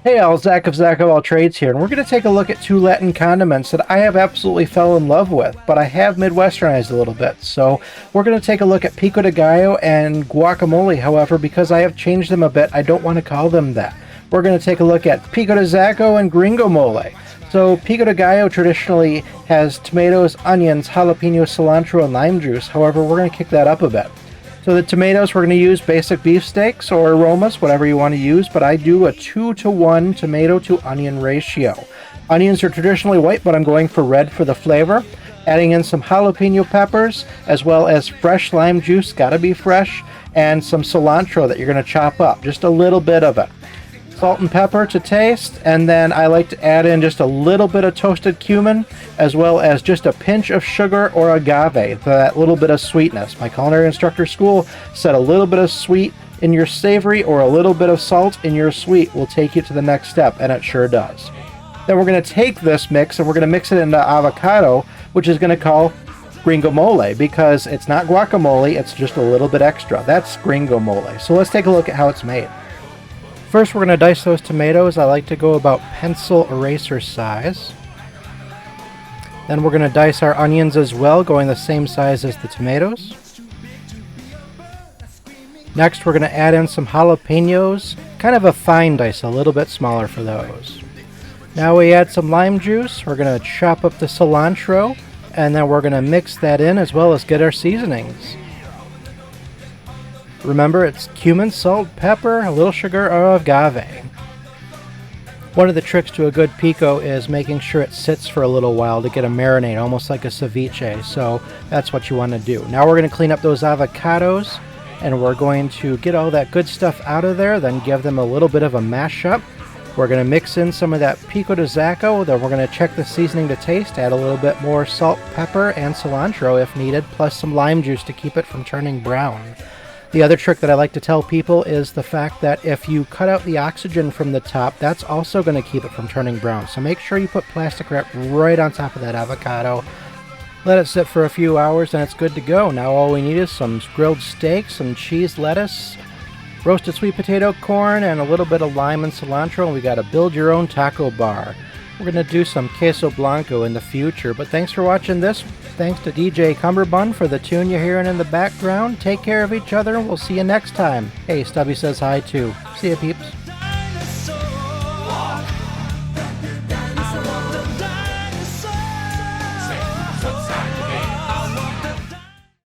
Hey all, Zach of Zako All Trades here, and we're going to take a look at two Latin condiments that I have absolutely fell in love with, but I have Midwesternized a little bit. So we're going to take a look at Pico de Gallo and guacamole. However, because I have changed them a bit, I don't want to call them that. We're going to take a look at Pico de Zako and Gringomole. So Pico de Gallo traditionally has tomatoes, onions, jalapeno, cilantro, and lime juice. However, we're going to kick that up a bit. So the tomatoes, we're going to use basic beefsteaks or aromas, whatever you want to use, but I do a 2-to-1 tomato to onion ratio. Onions are traditionally white, but I'm going for red for the flavor. Adding in some jalapeno peppers, as well as fresh lime juice, gotta be fresh, and some cilantro that you're going to chop up, just a little bit of it. Salt and pepper to taste, and then I like to add in just a little bit of toasted cumin, as well as just a pinch of sugar or agave for that little bit of sweetness. My culinary instructor school said a little bit of sweet in your savory or a little bit of salt in your sweet will take you to the next step, and it sure does. Then we're going to take this mix and we're going to mix it into avocado, which is going to call Gringomole, because it's not guacamole, it's just a little bit extra. That's Gringomole. So let's take a look at how it's made. First, we're going to dice those tomatoes. I like to go about pencil eraser size. Then we're going to dice our onions as well, going the same size as the tomatoes. Next, we're going to add in some jalapenos, kind of a fine dice, a little bit smaller for those. Now we add some lime juice. We're going to chop up the cilantro, and then we're going to mix that in as well as get our seasonings. Remember, it's cumin, salt, pepper, a little sugar, or agave. One of the tricks to a good pico is making sure it sits for a little while to get a marinade, almost like a ceviche, so that's what you want to do. Now we're going to clean up those avocados, and we're going to get all that good stuff out of there, then give them a little bit of a mash up. We're going to mix in some of that Pico de Zako, then we're going to check the seasoning to taste, add a little bit more salt, pepper, and cilantro if needed, plus some lime juice to keep it from turning brown. The other trick that I like to tell people is the fact that if you cut out the oxygen from the top, that's also going to keep it from turning brown. So make sure you put plastic wrap right on top of that avocado. Let it sit for a few hours and it's good to go. Now all we need is some grilled steak, some cheese, lettuce, roasted sweet potato corn, and a little bit of lime and cilantro, and we got a build your own taco bar. We're going to do some queso blanco in the future, but thanks for watching this. Thanks to DJ Cumberbund for the tune you're hearing in the background. Take care of each other, and we'll see you next time. Hey, Stubby says hi too. See ya, peeps.